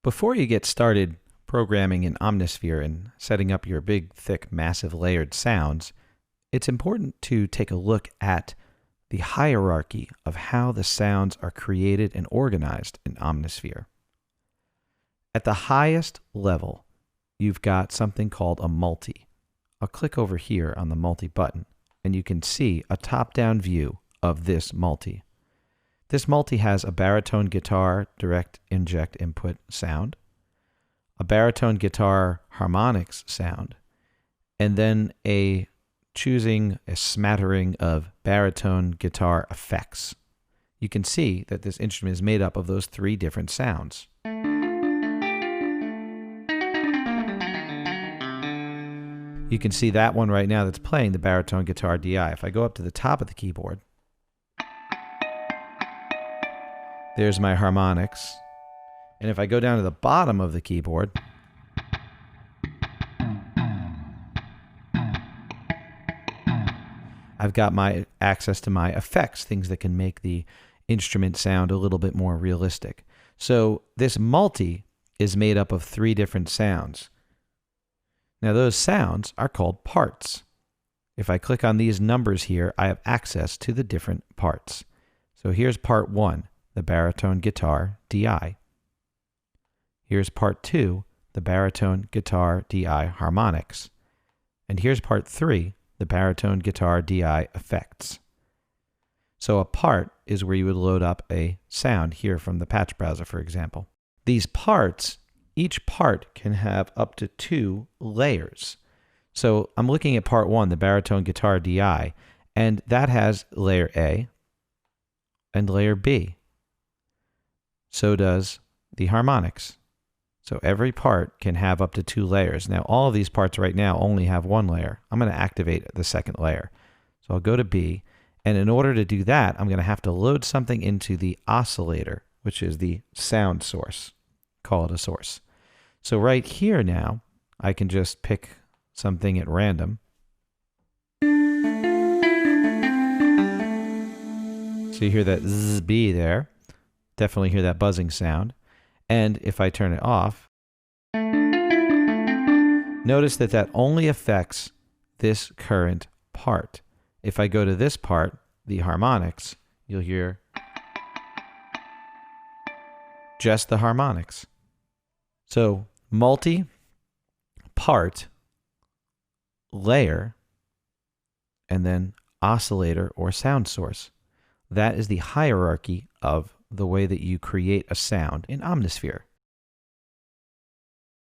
Before you get started programming in Omnisphere and setting up your big, thick, massive layered sounds, it's important to take a look at the hierarchy of how the sounds are created and organized in Omnisphere. At the highest level, you've got something called a multi. I'll click over here on the multi button, and you can see a top-down view of this multi. This multi has a baritone guitar direct inject input sound, a baritone guitar harmonics sound, and then choosing a smattering of baritone guitar effects. You can see that this instrument is made up of those three different sounds. You can see that one right now that's playing the baritone guitar DI. If I go up to the top of the keyboard, there's my harmonics. And if I go down to the bottom of the keyboard, I've got my access to my effects, things that can make the instrument sound a little bit more realistic. So this multi is made up of three different sounds. Now those sounds are called parts. If I click on these numbers here, I have access to the different parts. So here's part 1, the baritone guitar DI. Here's part 2, the baritone guitar DI harmonics. And here's part 3, the baritone guitar DI effects. So a part is where you would load up a sound here from the patch browser, for example. These parts, each part can have up to 2 layers. So I'm looking at part 1, the baritone guitar DI, and that has layer A and layer B. So does the harmonics. So every part can have up to 2 layers. Now all of these parts right now only have 1 layer. I'm going to activate the second layer. So I'll go to B, and in order to do that, I'm going to have to load something into the oscillator, which is the sound source. Call it a source. So right here now, I can just pick something at random. So you hear that zzz-b there. Definitely hear that buzzing sound. And if I turn it off, notice that that only affects this current part. If I go to this part, the harmonics, you'll hear just the harmonics. So multi, part, layer, and then oscillator or sound source. That is the hierarchy of the way that you create a sound in Omnisphere.